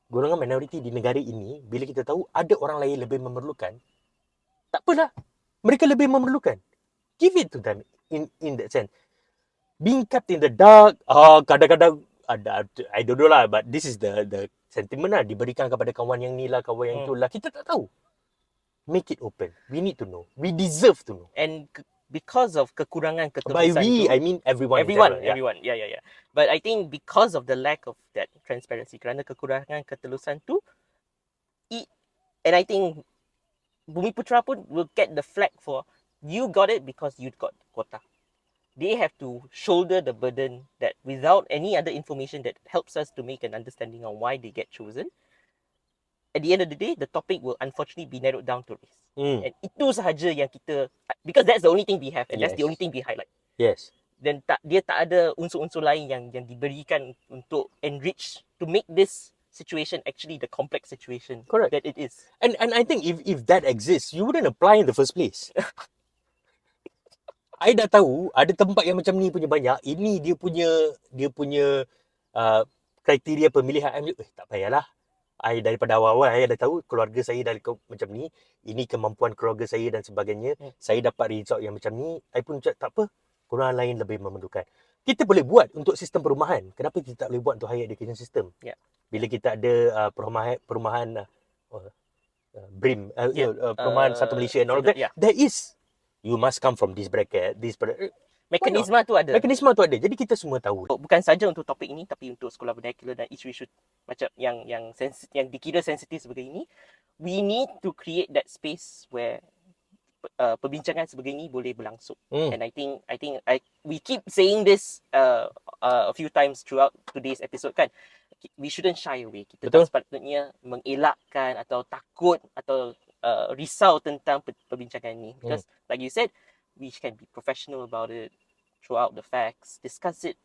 golongan minoriti di negara ini, bila kita tahu ada orang lain lebih memerlukan, tak apalah, mereka lebih memerlukan. Give it to them in that sense. Being kept in the dark, kadang-kadang ada, I don't know lah, but this is the sentiment lah, diberikan kepada kawan yang ni lah, kawan yang tu lah, kita tak tahu. Make it open. We need to know. We deserve to know. And because of kekurangan ketelusan By we, I mean everyone. Everyone. Yeah. But I think because of the lack of that transparency, kerana kekurangan ketelusan tu, and I think Bumiputera pun will get the flag for, you got it because you got quota. They have to shoulder the burden that without any other information that helps us to make an understanding on why they get chosen, at the end of the day, the topic will unfortunately be narrowed down to race. And itu sahaja yang kita, because that's the only thing we have and that's the only thing we highlight. Yes. Dan dia tak ada unsur-unsur lain yang diberikan untuk enrich, to make this situation actually the complex situation. Correct. That it is. And I think if that exists, you wouldn't apply in the first place. I dah tahu ada tempat yang macam ni punya banyak. Ini dia punya kriteria pemilihan. Tak payahlah. I daripada awal-awal I dah tahu keluarga saya dah macam ni. Ini kemampuan keluarga saya dan sebagainya. Saya dapat result yang macam ni. I pun cakap tak apa. Golongan lain lebih memerlukan. Kita boleh buat untuk sistem perumahan. Kenapa kita tak boleh buat untuk higher education system? Bila kita ada perumahan BRIM, perumahan Satu Malaysia and all that. There is. You must come from this bracket, Mekanisme tu ada. Mekanisme tu ada. Jadi kita semua tahu. Bukan saja untuk topik ini, tapi untuk sekolah vernacular dan isu-isu macam yang dikira sensitif sebagai ini, we need to create that space where perbincangan sebegini boleh berlangsung. And I think we keep saying this a few times throughout today's episode kan. We shouldn't shy away. Kita tak sepatutnya mengelakkan atau takut atau risau tentang perbincangan ini, because like you said, we can be professional about it, throw out the facts, discuss it.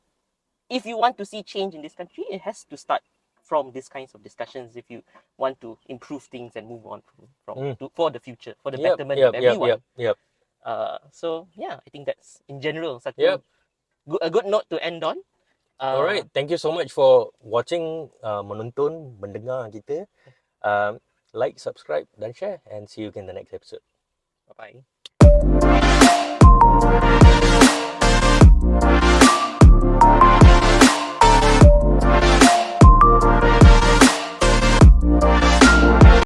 If you want to see change in this country, it has to start from these kinds of discussions if you want to improve things and move on for the future, for the betterment of everyone. So yeah, I think that's in general a good note to end on. Alright, thank you so much for watching, menonton, mendengar kita. Like, subscribe dan share, and see you again in the next episode. Bye-bye.